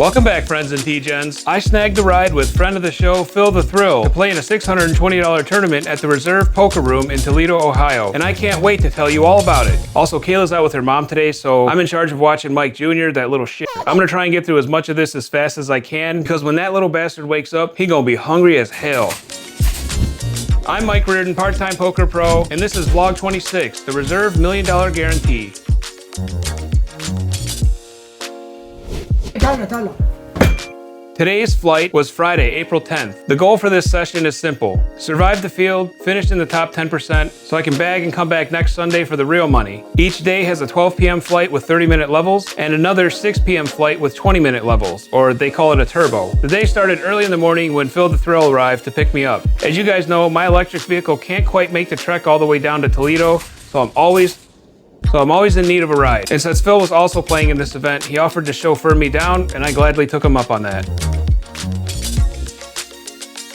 Welcome back, friends and Degens. I snagged a ride with friend of the show, Phil the Thrill, to play in a $620 tournament at the Reserve Poker Room in Toledo, Ohio, and I can't wait to tell you all about it. Also, Kayla's out with her mom today, so I'm in charge of watching Mike Jr., that little shit. I'm gonna try and get through as much of this as fast as I can, because when that little bastard wakes up, he gonna be hungry as hell. I'm Mike Reardon, part-time poker pro, and this is vlog 26, the Reserve $1 Million Guarantee. Today's flight was Friday, April 10th. The goal for this session is simple. Survive the field, finish in the top 10%, so I can bag and come back next Sunday for the real money. Each day has a 12 p.m. flight with 30-minute levels, and another 6 p.m. flight with 20-minute levels, or they call it a turbo. The day started early in the morning when Phil the Thrill arrived to pick me up. As you guys know, my electric vehicle can't quite make the trek all the way down to Toledo, so I'm always in need of a ride. And since Phil was also playing in this event, he offered to chauffeur me down, and I gladly took him up on that.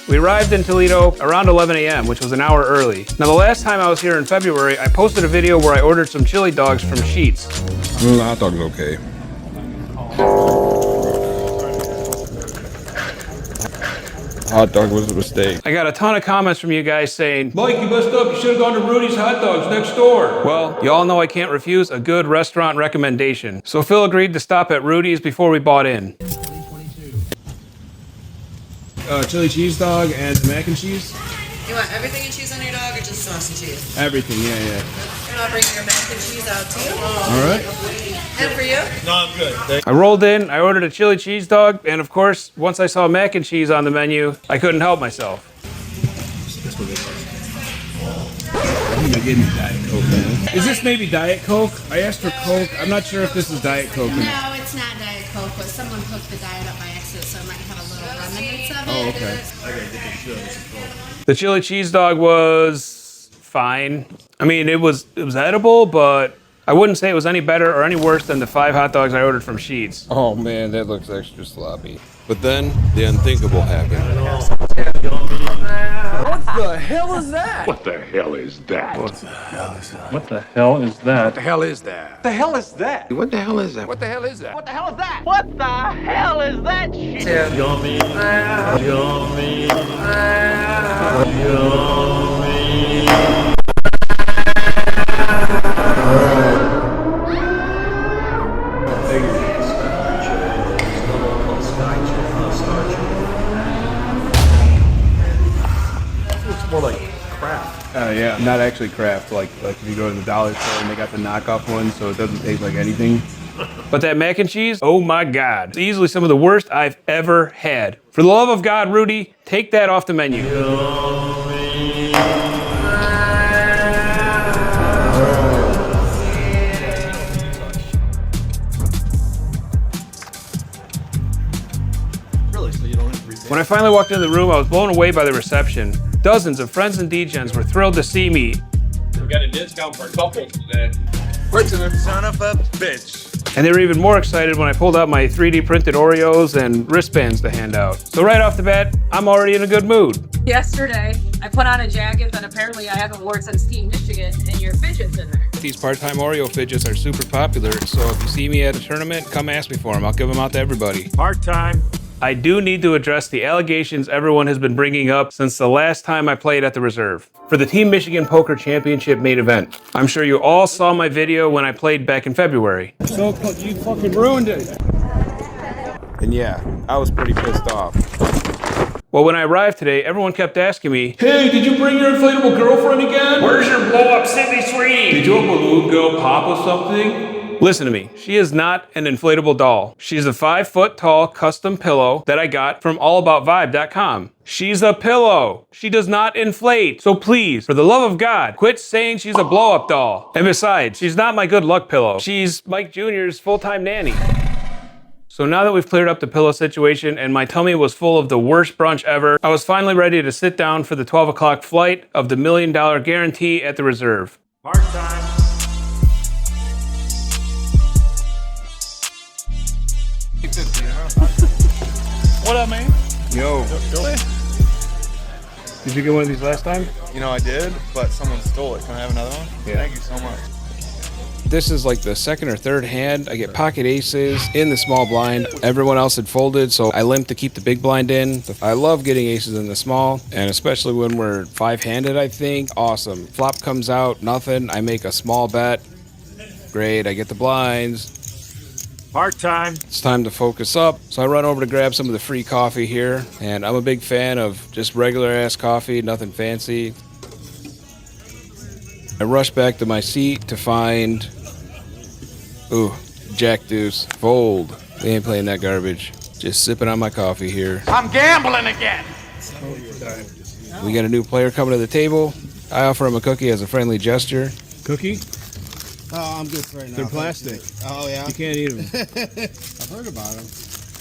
We arrived in Toledo around 11 a.m., which was an hour early. Now, the last time I was here in February, I posted a video where I ordered some chili dogs from Sheetz. The hot dog's okay. Hot dog was a mistake. I got a ton of comments from you guys saying, Mike, you messed up. You should have gone to Rudy's Hot Dogs next door. Well, you all know I can't refuse a good restaurant recommendation. So Phil agreed to stop at Rudy's before we bought in. Chili cheese dog and mac and cheese. You want everything and cheese on your dog or just sauce and cheese? Everything, yeah. And I'll bring your mac and cheese out to you. All right. And for you? No, I'm good. I rolled in, I ordered a chili cheese dog, and of course, once I saw mac and cheese on the menu, I couldn't help myself. I'm gonna give me Diet Coke, man. Is this maybe Diet Coke? I asked for Coke. I'm not sure if this is Diet Coke. No, it's not Diet Coke, but someone hooked the diet up by accident, so it might have a little remnants of it. Oh, okay. The chili cheese dog was fine. I mean, it was edible, but I wouldn't say it was any better or any worse than the 5 hot dogs I ordered from Sheetz. Oh man, that looks extra sloppy. But then, the unthinkable happened. What the hell is that? What the hell is that? What the hell is that? What the hell is that? What the hell is that? The hell is that? What the hell is that? What the hell is that? What the hell is that? What the hell is that shit? Yummy. Yummy. Yummy. More like Kraft. Yeah, not actually Kraft. Like if you go to the dollar store and they got the knockoff one, so it doesn't taste like anything. But that mac and cheese, oh my God. It's easily some of the worst I've ever had. For the love of God, Rudy, take that off the menu. Really? So you don't have to read When I finally walked into the room, I was blown away by the reception. Dozens of friends and Degens were thrilled to see me. We got a discount for couples today. Son of a bitch. And they were even more excited when I pulled out my 3D printed Oreos and wristbands to hand out. So right off the bat, I'm already in a good mood. Yesterday, I put on a jacket that apparently I haven't worn since Ski, Michigan, and your fidget's in there. These part-time Oreo fidgets are super popular, so if you see me at a tournament, come ask me for them. I'll give them out to everybody. Part-time. I do need to address the allegations everyone has been bringing up since the last time I played at the Reserve for the Team Michigan Poker Championship main event. I'm sure you all saw my video when I played back in February. So you fucking ruined it. And yeah, I was pretty pissed off. Well, when I arrived today, everyone kept asking me, hey, did you bring your inflatable girlfriend again? Where's your blow-up Sydney Sweeney? Did your balloon girl pop or something? Listen to me, she is not an inflatable doll. She's a 5-foot-tall custom pillow that I got from allaboutvibe.com. She's a pillow. She does not inflate. So please, for the love of God, quit saying she's a blow-up doll. And besides, she's not my good luck pillow. She's Mike Jr.'s full-time nanny. So now that we've cleared up the pillow situation and my tummy was full of the worst brunch ever, I was finally ready to sit down for the 12 o'clock flight of the $1 Million Guarantee at the Reserve. Part-time. What up, man? Yo. Did you get one of these last time? You know, I did, but someone stole it. Can I have another one? Yeah. Thank you so much. This is like the second or third hand. I get pocket aces in the small blind. Everyone else had folded, so I limped to keep the big blind in. I love getting aces in the small, and especially when we're 5-handed, I think. Awesome. Flop comes out, nothing. I make a small bet. Great, I get the blinds. Part time. It's time to focus up. So I run over to grab some of the free coffee here, and I'm a big fan of just regular ass coffee, nothing fancy. I rush back to my seat to find, ooh, Jack Deuce, fold. They ain't playing that garbage. Just sipping on my coffee here. I'm gambling again. We got a new player coming to the table. I offer him a cookie as a friendly gesture. Cookie? Oh, I'm good for right now. They're plastic. Oh, yeah? You can't eat them. I've heard about them.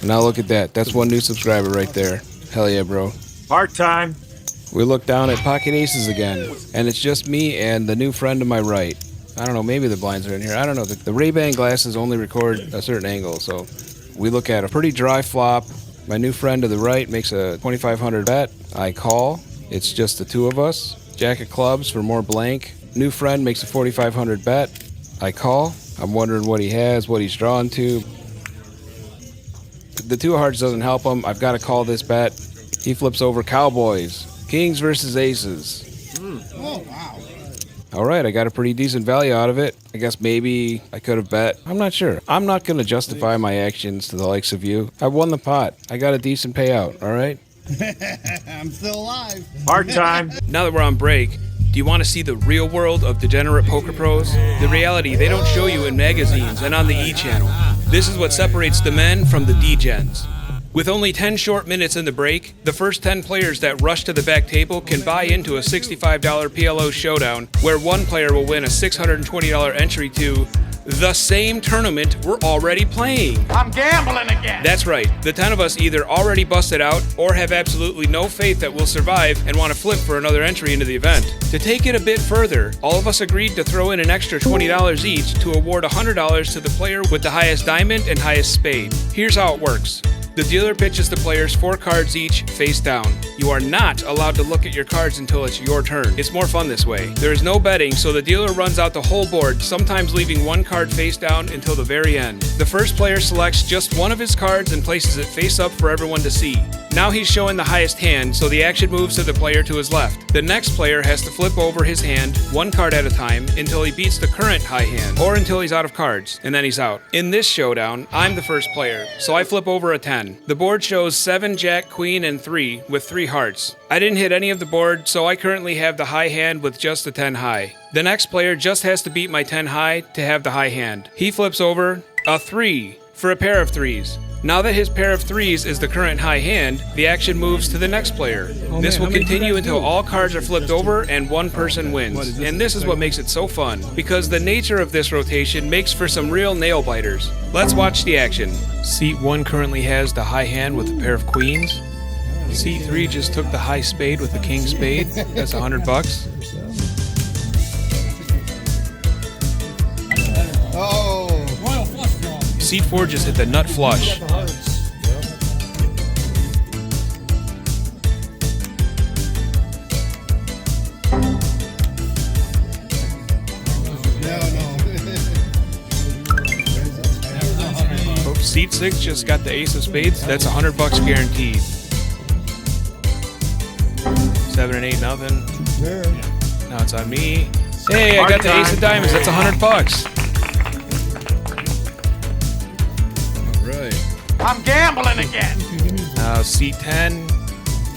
Now look at that. That's one new subscriber right there. Hell yeah, bro. Part time. We look down at pocket aces again, and it's just me and the new friend to my right. I don't know, maybe the blinds are in here. I don't know. The Ray-Ban glasses only record a certain angle, so we look at a pretty dry flop. My new friend to the right makes a 2,500 bet. I call. It's just the two of us. Jack of clubs for more blank. New friend makes a 4,500 bet. I call. I'm wondering what he has, what he's drawn to. The two of hearts doesn't help him. I've got to call this bet. He flips over Cowboys. Kings versus aces. Oh, wow. All right, I got a pretty decent value out of it. I guess maybe I could have bet. I'm not sure. I'm not going to justify my actions to the likes of you. I won the pot. I got a decent payout, all right? I'm still alive. Part time. Now that we're on break, do you want to see the real world of degenerate poker pros? The reality they don't show you in magazines and on the E! channel. This is what separates the men from the Degens. With only 10 short minutes in the break, the first 10 players that rush to the back table can buy into a $65 PLO Showdown, where one player will win a $620 entry to the same tournament we're already playing. I'm gambling again. That's right, the 10 of us either already busted out or have absolutely no faith that we'll survive and want to flip for another entry into the event. To take it a bit further, all of us agreed to throw in an extra $20 each to award $100 to the player with the highest diamond and highest spade. Here's how it works. The dealer pitches the players 4 cards each, face down. You are not allowed to look at your cards until it's your turn. It's more fun this way. There is no betting, so the dealer runs out the whole board, sometimes leaving one card face down until the very end. The first player selects just one of his cards and places it face up for everyone to see. Now he's showing the highest hand, so the action moves to the player to his left. The next player has to flip over his hand, one card at a time, until he beats the current high hand, or until he's out of cards, and then he's out. In this showdown, I'm the first player, so I flip over a 10. The board shows 7, Jack, Queen, and 3, with 3 hearts. I didn't hit any of the board, so I currently have the high hand with just the 10 high. The next player just has to beat my 10 high to have the high hand. He flips over a 3 for a pair of 3s. Now that his pair of 3s is the current high hand, the action moves to the next player. This will continue until all cards are flipped over and one person wins. And this is what makes it so fun, because the nature of this rotation makes for some real nail biters. Let's watch the action. Seat 1 currently has the high hand with a pair of queens. Seat 3 just took the high spade with the king spade. That's $100. Oh. Seat 4 just hit the nut flush. Oh, seat 6 just got the ace of spades. That's $100 guaranteed. 7 and 8, nothing. Now it's on me. Hey, I got the ace of diamonds. That's $100. I'm gambling again. Now seat 10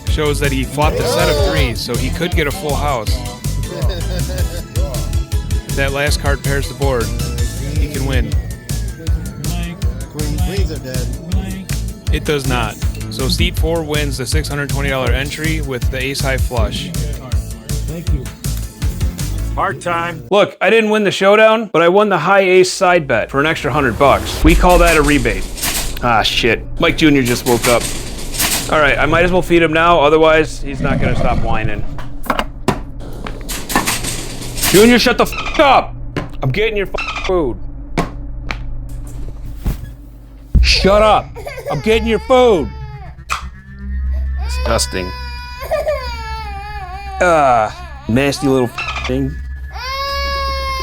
shows that he flopped a set of 3s, so he could get a full house. If that last card pairs the board, he can win. Queens are dead. It does not. So seat 4 wins the $620 entry with the ace high flush. Thank you. Part time. Look, I didn't win the showdown, but I won the high ace side bet for an extra $100. We call that a rebate. Ah, shit. Mike Jr. just woke up. All right, I might as well feed him now, otherwise he's not gonna stop whining. Junior, shut the f up! I'm getting your food. Shut up! I'm getting your food. Disgusting. Nasty little thing.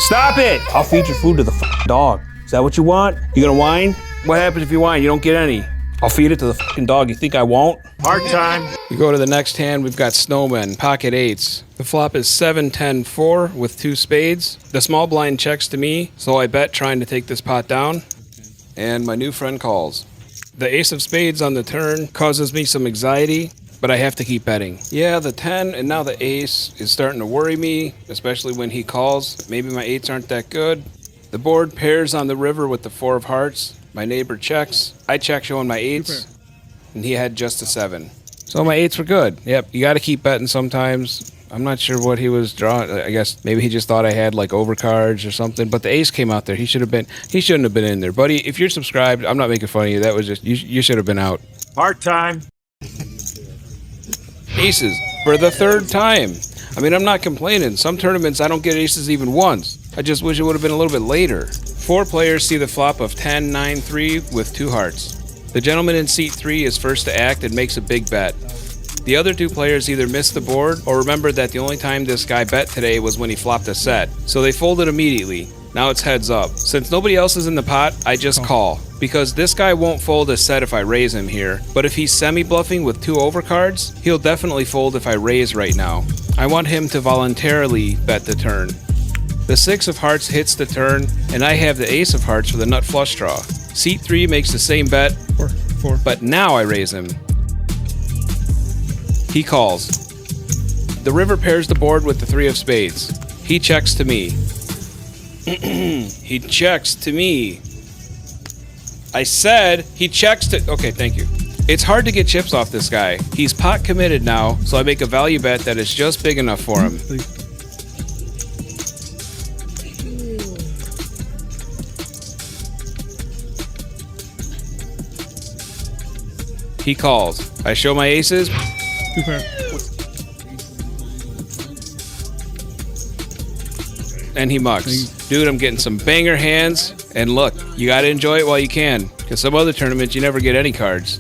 Stop it! I'll feed your food to the dog. Is that what you want? You gonna whine? What happens if you whine? You don't get any. I'll feed it to the dog. You think I won't? Part time. We go to the next hand, we've got Snowmen, pocket eights. The flop is 7-10-4 with 2 spades. The small blind checks to me, so I bet trying to take this pot down. And my new friend calls. The ace of spades on the turn causes me some anxiety, but I have to keep betting. Yeah, the 10 and now the ace is starting to worry me, especially when he calls. Maybe my eights aren't that good. The board pairs on the river with the 4 of hearts. My neighbor checks. I check showing my eights, and he had just a 7. So my eights were good. Yep, you got to keep betting sometimes. I'm not sure what he was drawing. I guess maybe he just thought I had like overcards or something. But the ace came out there. He shouldn't have been in there, buddy. If you're subscribed, I'm not making fun of you. That was just you should have been out. Part time. Aces for the 3rd time. I mean, I'm not complaining. Some tournaments I don't get aces even once. I just wish it would have been a little bit later. 4 players see the flop of 10-9-3 with 2 hearts. The gentleman in seat 3 is first to act and makes a big bet. The other 2 players either missed the board or remembered that the only time this guy bet today was when he flopped a set, so they folded immediately. Now it's heads up. Since nobody else is in the pot, I just call. Because this guy won't fold a set if I raise him here, but if he's semi-bluffing with 2 overcards, he'll definitely fold if I raise right now. I want him to voluntarily bet the turn. The 6 of hearts hits the turn, and I have the ace of hearts for the nut flush draw. Seat 3 makes the same bet, but now I raise him. He calls. The river pairs the board with the 3 of spades. He checks to me. He checks to me. I said he checks to... Okay, thank you. It's hard to get chips off this guy. He's pot committed now, so I make a value bet that is just big enough for him. He calls. I show my aces. And he mucks. Dude, I'm getting some banger hands. And look, you gotta enjoy it while you can. Because some other tournaments, you never get any cards.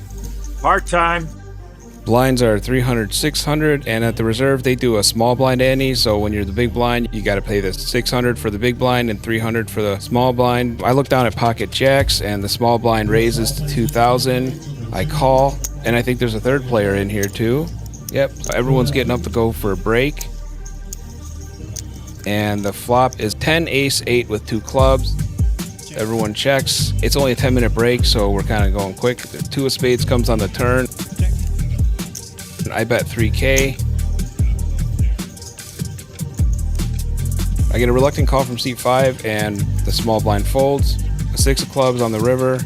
Part time. Blinds are 300, 600. And at the reserve, they do a small blind ante. So when you're the big blind, you gotta pay the 600 for the big blind and 300 for the small blind. I look down at pocket jacks and the small blind raises to 2,000. I call. And I think there's a 3rd player in here too. Yep, so everyone's getting up to go for a break. And the flop is 10 ace 8 with 2 clubs. Everyone checks. It's only a 10-minute break, so we're kind of going quick. The 2 of spades comes on the turn. I bet 3K. I get a reluctant call from seat 5, and the small blind folds. A 6 of clubs on the river.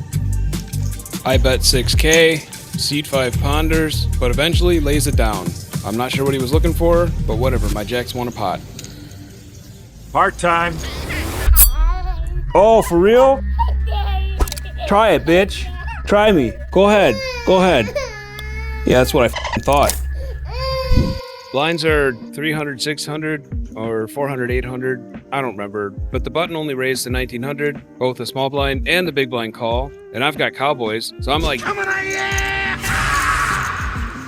I bet 6K. Seat 5 ponders, but eventually lays it down. I'm not sure what he was looking for, but whatever, my jacks won a pot. Part time. Oh, for real? Try it, bitch. Try me. Go ahead. Go ahead. Yeah, that's what I thought. Blinds are 300, 600, or 400, 800. I don't remember. But the button only raised to 1900. Both the small blind and the big blind call. And I've got Cowboys, so I'm like,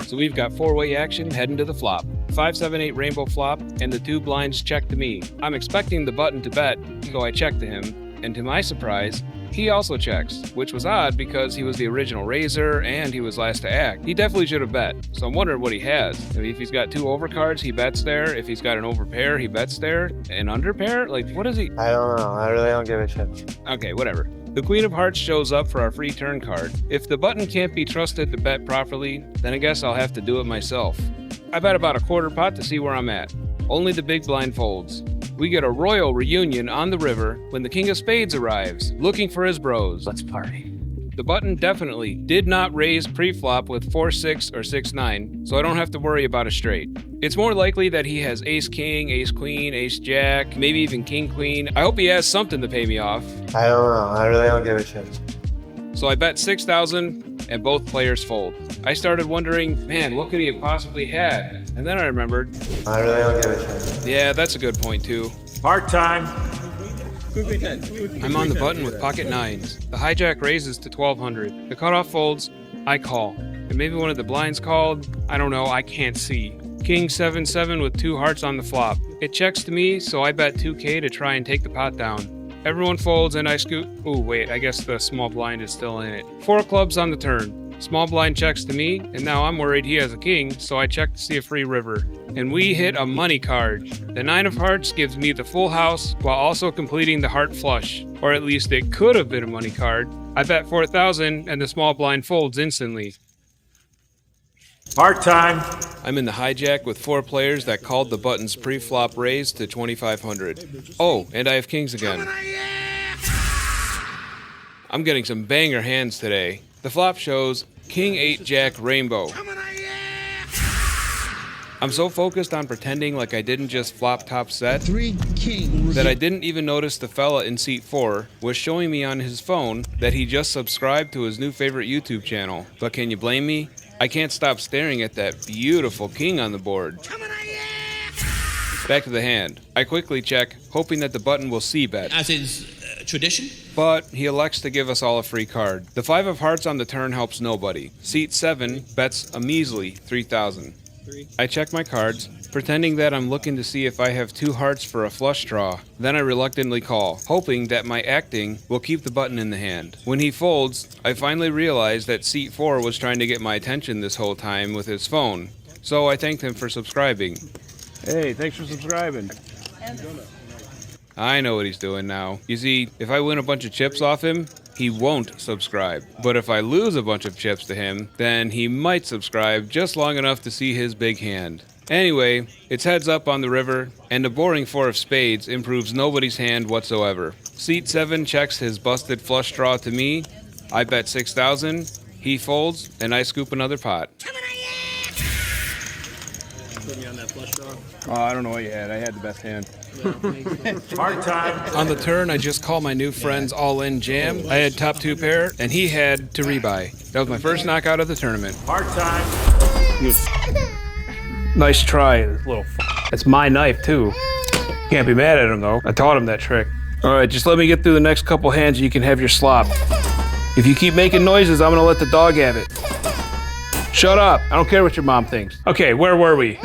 so we've got 4-way action heading to the flop. 5, 7, 8 rainbow flop, and the 2 blinds check to me. I'm expecting the button to bet, so I check to him. And to my surprise, he also checks, which was odd because he was the original raiser and he was last to act. He definitely should have bet, so I'm wondering what he has. I mean, if he's got 2 overcards, he bets there. If he's got an overpair, he bets there. An underpair? Like, what is he? I don't know. I really don't give a shit. Okay, whatever. The Queen of Hearts shows up for our free turn card. If the button can't be trusted to bet properly, then I guess I'll have to do it myself. I bet about a quarter pot to see where I'm at. Only the big blind folds. We get a royal reunion on the river when the King of Spades arrives, looking for his bros. Let's party. The button definitely did not raise pre-flop with 4-6 or 6-9, so I don't have to worry about a straight. It's more likely that he has ace-king, ace-queen, ace-jack, maybe even king-queen. I hope he has something to pay me off. I don't know. I really don't give a shit. So I bet 6,000 and both players fold. I started wondering, man, what could he have possibly had? And then I remembered, I really don't give a shit. yeah, that's a good point too. Part time. I'm on the button with pocket 9s. The hijack raises to 1,200. The cutoff folds, I call. And maybe one of the blinds called, I don't know, I can't see. King 7-7 with 2 hearts on the flop. It checks to me, so I bet 2K to try and take the pot down. Everyone folds and I scoop. Ooh, wait, I guess the small blind is still in it. 4 clubs on the turn. Small blind checks to me, and now I'm worried he has a king, so I check to see a free river. And we hit a money card. The 9 of hearts gives me the full house while also completing the heart flush. Or at least it could have been a money card. I bet 4,000 and the small blind folds instantly. Part time. I'm in the hijack with 4 players that called the button's pre-flop raise to 2,500. Oh, and I have kings again. I'm getting some banger hands today. The flop shows King 8 Jack Rainbow. I'm so focused on pretending like I didn't just flop top set 3 kings. that I didn't even notice the fella in seat 4 was showing me on his phone that he just subscribed to his new favorite YouTube channel. But can you blame me? I can't stop staring at that beautiful king on the board. Back to the hand. I quickly check, hoping that the button will c-bet. As is tradition. But he elects to give us all a free card. The 5 of hearts on the turn helps nobody. Seat 7 bets a measly 3,000. I check my cards, pretending that I'm looking to see if I have 2 hearts for a flush draw. Then I reluctantly call, hoping that my acting will keep the button in the hand. When he folds, I finally realize that seat 4 was trying to get my attention this whole time with his phone. So I thanked him for subscribing. Hey, thanks for subscribing. I know what he's doing now. You see, if I win a bunch of chips off him, he won't subscribe. But if I lose a bunch of chips to him, then he might subscribe just long enough to see his big hand. Anyway, it's heads up on the river, and a boring 4 of spades improves nobody's hand whatsoever. Seat 7 checks his busted flush draw to me. I bet 6,000. He folds, and I scoop another pot. Put me on that flush draw. Oh, I don't know what you had. I had the best hand. Part time. On the turn, I just call my new friend's all-in jam. I had top 2 pair, and he had to rebuy. That was my first knockout of the tournament. Part time. Nice try, little That's my knife, too. Can't be mad at him, though. I taught him that trick. All right, just let me get through the next couple hands and you can have your slop. If you keep making noises, I'm gonna let the dog have it. Shut up. I don't care what your mom thinks. Okay, where were we?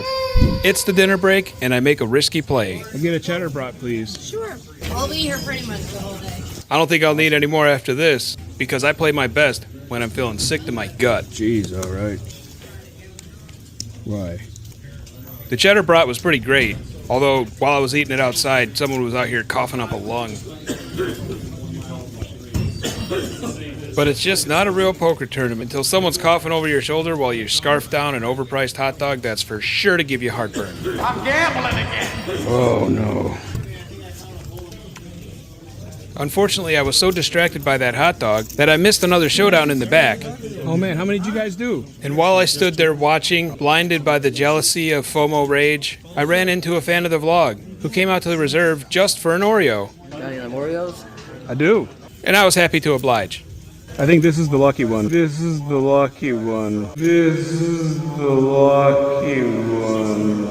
It's the dinner break, and I make a risky play. I'll get a cheddar brat, please. Sure. I'll be here pretty much the whole day. I don't think I'll need any more after this, because I play my best when I'm feeling sick to my gut. Jeez, all right. Why? The cheddar brat was pretty great, although while I was eating it outside, someone was out here coughing up a lung. But it's just not a real poker tournament until someone's coughing over your shoulder while you scarf down an overpriced hot dog that's for sure to give you heartburn. I'm gambling again. Oh, no. Unfortunately, I was so distracted by that hot dog that I missed another showdown in the back. Oh, man, how many did you guys do? And while I stood there watching, blinded by the jealousy of FOMO rage, I ran into a fan of the vlog who came out to the reserve just for an Oreo. Got any of them Oreos? I do. And I was happy to oblige. I think this is the lucky one. This is the lucky one. This is the lucky one.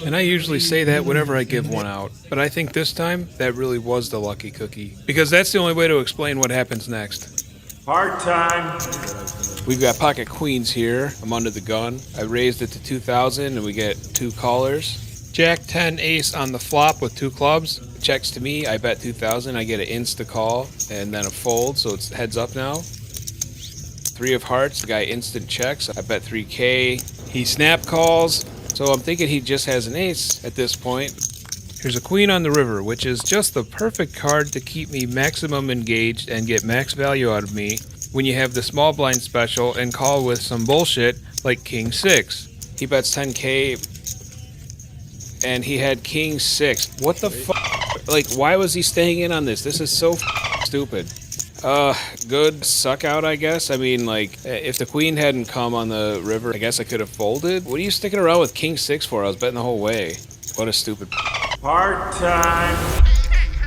And I usually say that whenever I give one out, but I think this time that really was the lucky cookie. Because that's the only way to explain what happens next. Part time. We've got pocket queens here. I'm under the gun. I raised it to 2,000 and we get 2 callers. Jack 10 ace on the flop with 2 clubs. Checks to me, I bet 2,000. I get an insta call and then a fold, so it's heads up now. 3 of hearts, the guy instant checks. I bet 3K. He snap calls, so I'm thinking he just has an ace at this point. Here's a queen on the river, which is just the perfect card to keep me maximum engaged and get max value out of me when you have the small blind special and call with some bullshit like King 6. He bets 10K, and he had King 6. What the fuck? Like, why was he staying in on this? This is so stupid. Good suck out, I guess. I mean, like, if the queen hadn't come on the river, I guess I could have folded. What are you sticking around with King 6 for? I was betting the whole way. What a stupid. Part time.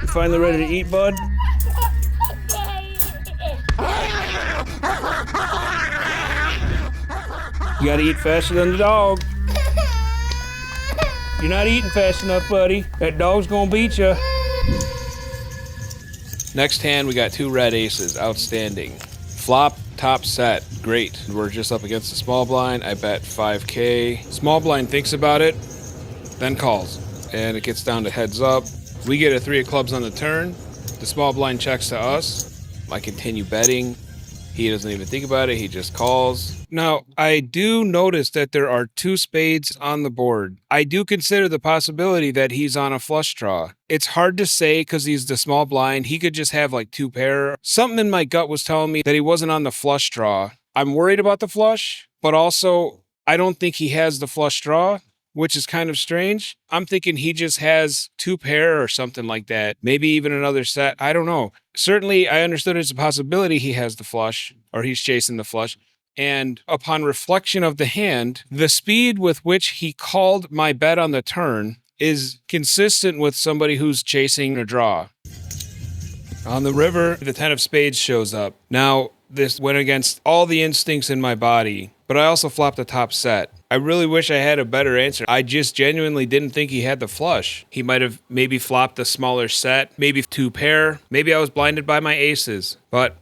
You finally ready to eat, bud? You gotta eat faster than the dog. You're not eating fast enough, buddy. That dog's gonna beat you. Next hand, we got 2 red aces. Outstanding. Flop, top set, great. We're just up against the small blind. I bet 5K. Small blind thinks about it, then calls. And it gets down to heads up. We get a 3 of clubs on the turn. The small blind checks to us. I continue betting. He doesn't even think about it. He just calls. Now, I do notice that there are 2 spades on the board. I do consider the possibility that he's on a flush draw. It's hard to say because he's the small blind. He could just have like 2 pair. Something in my gut was telling me that he wasn't on the flush draw. I'm worried about the flush, but also I don't think he has the flush draw, which is kind of strange. I'm thinking he just has 2 pair or something like that. Maybe even another set. I don't know. Certainly, I understood it's a possibility he has the flush or he's chasing the flush. And upon reflection of the hand, the speed with which he called my bet on the turn is consistent with somebody who's chasing a draw. On the river, the 10 of spades shows up. Now, this went against all the instincts in my body, but I also flopped the top set. I really wish I had a better answer. I just genuinely didn't think he had the flush. He might have maybe flopped the smaller set, maybe 2 pair. Maybe I was blinded by my aces, but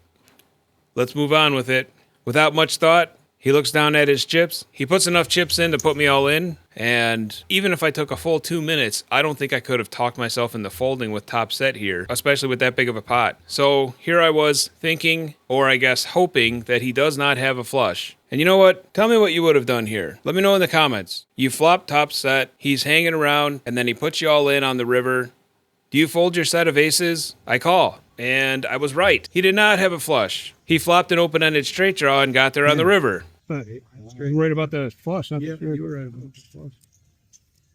let's move on with it. Without much thought, he looks down at his chips. He puts enough chips in to put me all in. And even if I took a full 2 minutes, I don't think I could have talked myself into folding with top set here, especially with that big of a pot. So here I was thinking, or I guess hoping, that he does not have a flush. And you know what? Tell me what you would have done here. Let me know in the comments. You flop top set, he's hanging around, and then he puts you all in on the river. Do you fold your set of aces? I call. And I was right. He did not have a flush. He flopped an open-ended straight draw and got there on the river. You were right about the flush, not Yeah, the straight. you were right about the flush.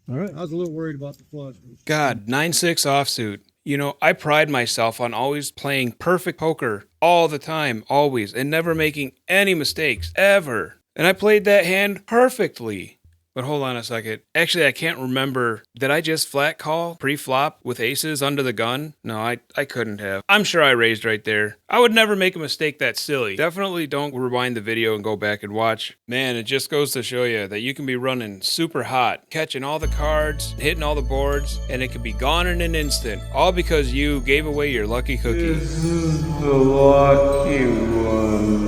All right. I was a little worried about the flush. God, 9-6 offsuit. You know, I pride myself on always playing perfect poker all the time, always, and never making any mistakes, ever. And I played that hand perfectly. But hold on a second. Actually, I can't remember. Did I just flat call pre-flop with aces under the gun? No, I couldn't have. I'm sure I raised right there. I would never make a mistake that silly. Definitely don't rewind the video and go back and watch. Man, it just goes to show you that you can be running super hot, catching all the cards, hitting all the boards, and it can be gone in an instant. All because you gave away your lucky cookie. This is the lucky one.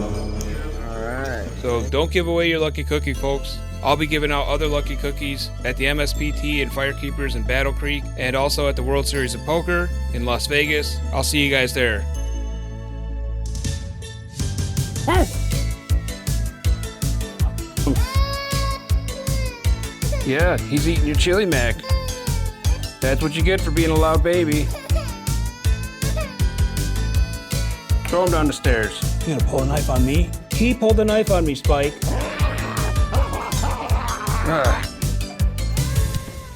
Alright. So don't give away your lucky cookie, folks. I'll be giving out other lucky cookies at the MSPT in Firekeepers in Battle Creek, and also at the World Series of Poker in Las Vegas. I'll see you guys there. Yeah, he's eating your chili mac. That's what you get for being a loud baby. Throw him down the stairs. You gonna pull a knife on me? He pulled a knife on me, Spike.